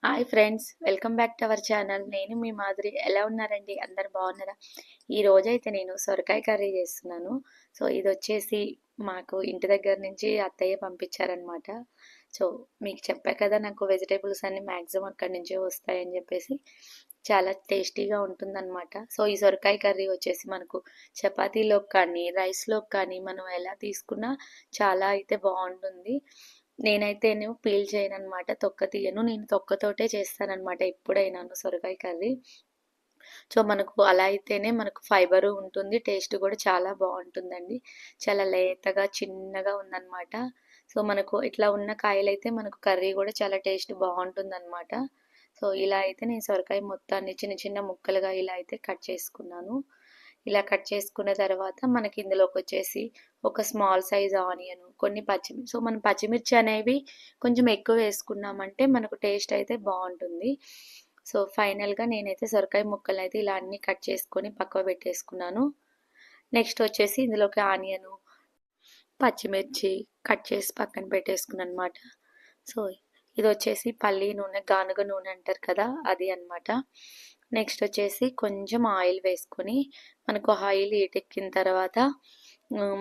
Hi friends, welcome back to our channel. నేను మీ మాధురి. ఎలా ఉన్నారండి? అందరు బాగున్నారా? ఈ రోజైతే నేను సొరకాయ కర్రీ చేస్తున్నాను. సో ఇదొచ్చేసి మాకు ఇంటి దగ్గర నుంచి అత్తయ్య పంపించారనమాట. సో మీకు చెప్పా కదా, నాకు వెజిటేబుల్స్ అన్ని మ్యాక్సిమం అక్కడి నుంచే వస్తాయని చెప్పేసి చాలా టేస్టీగా ఉంటుందన్నమాట. సో ఈ సొరకాయ కర్రీ వచ్చేసి మనకు చపాతీలోకి కానీ రైస్లోకి కానీ మనం ఎలా తీసుకున్నా చాలా అయితే బాగుంటుంది. నేనైతేనేమో పీల్ చేయననమాట. తొక్క తీయను. నేను తొక్కతోటే చేస్తాననమాట ఎప్పుడైనాను సొరకాయ కర్రీ. సో మనకు అలా అయితేనే మనకు ఫైబరు ఉంటుంది. టేస్ట్ కూడా చాలా బాగుంటుందండి. చాలా లేతగా చిన్నగా ఉందనమాట. సో మనకు ఇట్లా ఉన్న కాయలైతే మనకు కర్రీ కూడా చాలా టేస్ట్ బాగుంటుందన్నమాట. సో ఇలా అయితే నేను సొరకాయ మొత్తాన్ని చిన్న చిన్న ముక్కలుగా ఇలా అయితే కట్ చేసుకున్నాను. ఇలా కట్ చేసుకున్న తర్వాత మనకి ఇందులోకి వచ్చేసి ఒక స్మాల్ సైజ్ ఆనియన్, కొన్ని పచ్చిమిర్చి. సో మనం పచ్చిమిర్చి అనేవి కొంచెం ఎక్కువ వేసుకున్నామంటే మనకు టేస్ట్ అయితే బాగుంటుంది. సో ఫైనల్గా నేనైతే సొరకాయ ముక్కలు అయితే ఇలా అన్ని కట్ చేసుకొని పక్కన పెట్టేసుకున్నాను. నెక్స్ట్ వచ్చేసి ఇందులోకి ఆనియన్, పచ్చిమిర్చి కట్ చేసి పక్కన పెట్టేసుకున్నాను అనమాట. సో ఇది వచ్చేసి పల్లి నూనె, గానుగ నూనె అంటారు కదా, అది అనమాట. నెక్స్ట్ వచ్చేసి కొంచెం ఆయిల్ వేసుకొని మనకు ఆయిల్ ఎక్కిన తర్వాత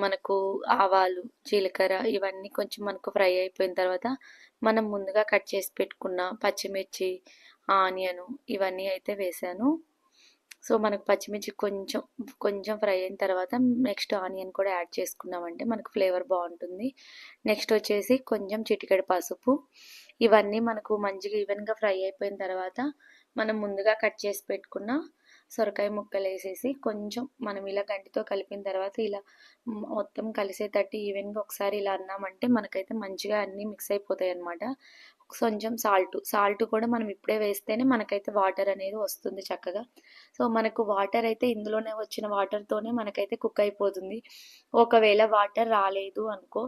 మనకు ఆవాలు, జీలకర్ర ఇవన్నీ కొంచెం మనకు ఫ్రై అయిపోయిన తర్వాత మనం ముందుగా కట్ చేసి పెట్టుకున్న పచ్చిమిర్చి, ఆనియను ఇవన్నీ అయితే వేసాను. సో మనకు పచ్చిమిర్చి కొంచెం కొంచెం ఫ్రై అయిన తర్వాత నెక్స్ట్ ఆనియన్ కూడా యాడ్ చేసుకున్నామంటే మనకు ఫ్లేవర్ బాగుంటుంది. నెక్స్ట్ వచ్చేసి కొంచెం చిటికెడు పసుపు. ఇవన్నీ మనకు మంచిగా ఈవెన్గా ఫ్రై అయిపోయిన తర్వాత మనం ముందుగా కట్ చేసి పెట్టుకున్న సొరకాయ ముక్కలు వేసేసి కొంచెం మనం ఇలా గంటితో కలిపిన తర్వాత ఇలా మొత్తం కలిసేటట్టు ఈవెన్గా ఒకసారి ఇలా అన్నామంటే మనకైతే మంచిగా అన్నీ మిక్స్ అయిపోతాయి అన్నమాట. కొంచెం సాల్ట్ కూడా మనం ఇప్పుడే వేస్తేనే మనకైతే వాటర్ అనేది వస్తుంది చక్కగా. సో మనకు వాటర్ అయితే ఇందులోనే వచ్చిన వాటర్తోనే మనకైతే కుక్ అయిపోతుంది. ఒకవేళ వాటర్ రాలేదు అనుకో,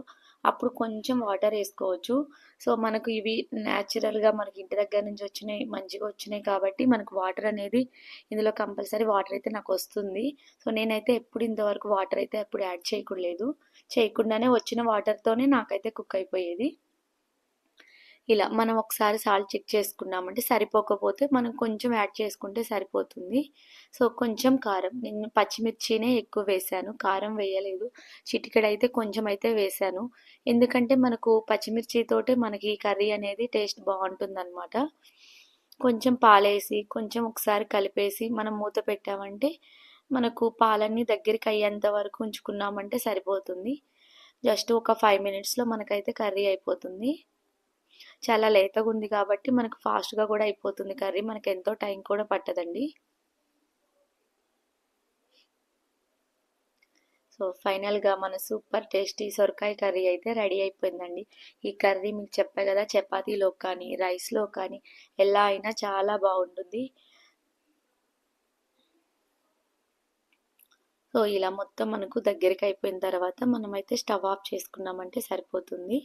అప్పుడు కొంచెం వాటర్ వేసుకోవచ్చు. సో మనకు ఇవి న్యాచురల్గా మనకి ఇంటి దగ్గర నుంచి వచ్చినాయి, మంచిగా వచ్చినాయి కాబట్టి మనకు వాటర్ అనేది ఇందులో కంపల్సరీ వాటర్ అయితే నాకు వస్తుంది. సో నేనైతే ఎప్పుడు ఇంతవరకు వాటర్ అయితే ఎప్పుడు యాడ్ చేయకుండానే వచ్చిన వాటర్తోనే నాకైతే కుక్ అయిపోయేది. ఇలా మనం ఒకసారి సాల్ట్ చెక్ చేసుకున్నామంటే సరిపోకపోతే మనం కొంచెం యాడ్ చేసుకుంటే సరిపోతుంది. సో కొంచెం కారం, నేను పచ్చిమిర్చినే ఎక్కువ వేశాను, కారం వేయలేదు. చిటికెడైతే కొంచెం అయితే వేశాను. ఎందుకంటే మనకు పచ్చిమిర్చితోటే మనకి కర్రీ అనేది టేస్ట్ బాగుంటుందన్నమాట. కొంచెం పాలేసి కొంచెం ఒకసారి కలిపేసి మనం మూత పెట్టామంటే మనకు పాలన్నీ దగ్గరికి అయ్యేంత వరకు ఉంచుకున్నామంటే సరిపోతుంది. జస్ట్ ఒక 5 మినిట్స్లో మనకైతే కర్రీ అయిపోతుంది. చాలా లేతగా ఉంది కాబట్టి మనకు ఫాస్ట్గా కూడా అయిపోతుంది కర్రీ. మనకు ఎంతో టైం కూడా పట్టదండి. సో ఫైనల్గా మన సూపర్ టేస్టీ సొరకాయ కర్రీ అయితే రెడీ అయిపోయిందండి. ఈ కర్రీ మీకు చెప్పా కదా, చపాతీలో కానీ రైస్లో కానీ ఎలా అయినా చాలా బాగుంటుంది. సో ఇలా మొత్తం మనకు దగ్గరికి అయిపోయిన తర్వాత మనమైతే స్టవ్ ఆఫ్ చేసుకున్నామంటే సరిపోతుంది.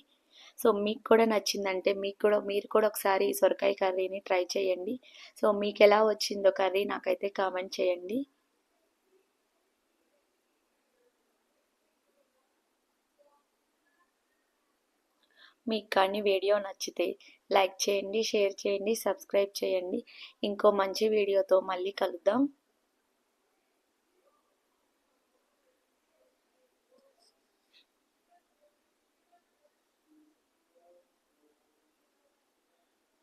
సో మీకు కూడా నచ్చిందంటే మీరు కూడా ఒకసారి ఈ సొరకాయ కర్రీని ట్రై చేయండి. సో మీకు ఎలా వచ్చిందో కర్రీ నాకైతే కామెంట్ చేయండి. మీకు కానీ వీడియో నచ్చితే లైక్ చేయండి, షేర్ చేయండి, సబ్స్క్రైబ్ చేయండి. ఇంకో మంచి వీడియోతో మళ్ళీ కలుద్దాం.